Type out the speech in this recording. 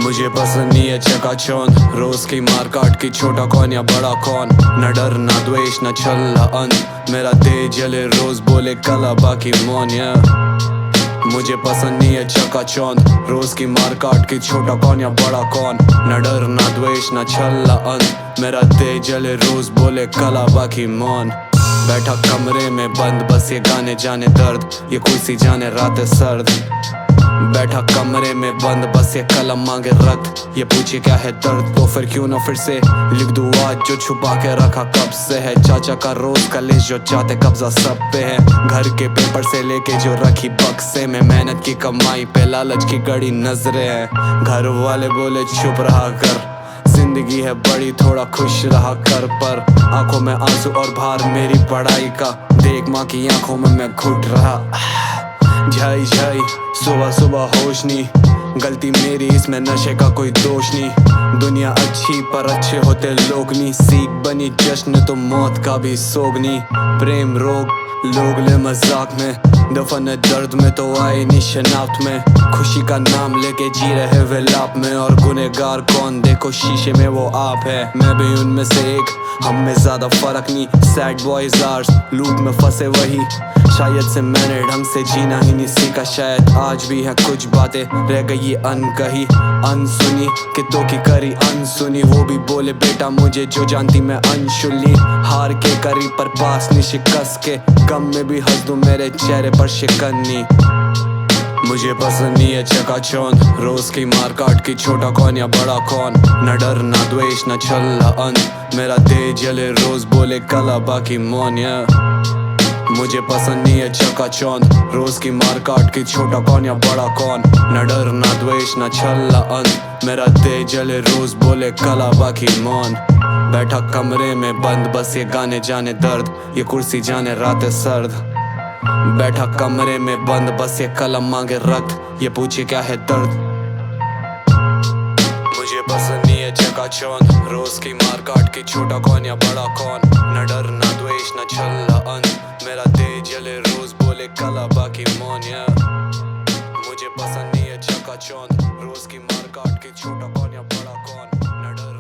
मुझे पसंद नहीं है चकाचौंध, रोज की मार काट की, छोटा कौन या बड़ा कौन। न डर ना द्वेष न छल न अंत, मेरा तेज जले रोज बोले कला बाकी मौन। मुझे पसंद नहीं है चकाचौंध, रोज की मार काट की, छोटा कौन या बड़ा कौन। न डर ना द्वेष न छल न अंत, मेरा तेज जले रोज बोले कला बाकी मौन। बैठा कमरे में बंद बस ये गाने जाने दर्द, ये कुर्सी जाने रातें सर्द। बैठा कमरे में बंद बस ये कलम मांगे रक्त, ये पूछे क्या है दर्द, तो फिर क्यों ना फिर से लिख दूं आज जो छुपा के रखा कब से है। चाचा का रोज का लिस्ट जो चाहते कब्जा सब पे है, घर के पेपर से लेके जो रखी बक्से में। मेहनत की कमाई पे लालच की गड़ी नजरें हैं, घर वाले बोले चुप रहा कर, जिंदगी है बड़ी थोड़ा खुश रहा कर। पर आंखों में आंसू और भार मेरी पढ़ाई का, देख माँ की आंखों में मैं घुट रहा। झाई झाई सुबह सुबह होश नहीं, गलती मेरी इसमें नशे का कोई दोष नहीं। दुनिया अच्छी पर अच्छे होते लोग नहीं, सीख बनी जश्न तो मौत का भी सोग नहीं। प्रेम रोग लोग ले मजाक में, दफन दर्द में तो आए नहीं शनाख्त में। खुशी का नाम लेके जी रहे वे लाप में, और गुनहगार कौन देखो शीशे में वो आप है। मैं भी उनमें से एक, हम में ज्यादा फर्क नहीं। सैड बॉयज आर्स लूप में फंसे वही, शायद से मैंने ढंग से जीना ही नहीं सीखा। शायद आज भी है कुछ बातें रह गई अनकही अनसुनी, कितों की करी अनसुनी। वो भी बोले बेटा मुझे जो जानती मैं अनशुली, हार के करी पर पास नहीं शिकस्त के, गम में भी हंस दूं मेरे चेहरे पर शिकन्नी। मुझे पसंद नहीं है चकाचौंध, रोज की मार काट की, छोटा कौन या बड़ा कौन। न डर ना द्वेष न छल न अंत, मेरा तेज जले रोज बोले कला बाकी मौन। मुझे पसंद नहीं है चकाचौंध, रोज की मार काट की, छोटा कौन या बड़ा कौन। न डर ना द्वेष न छल न अंत, मेरा तेज जले रोज बोले कला बाकी मौन। बैठा कमरे में बंद बस ये गाने जाने दर्द, ये कुर्सी जाने रातें सर्द। बैठा कमरे में बंद बस ये कलम मांगे रक्त, ये पूछे क्या है दर्द। मुझे पसंद नहीं है चकाचौंध, रोज की मार काट की, छोटा कौन या बड़ा कौन। न डर ना द्वेष न छल न अंत, मेरा तेज जले रोज बोले कला बाकी मौन। मुझे पसंद नहीं है चकाचौंध, रोज की मार काट की, छोटा कौन या बड़ा कौन। न डर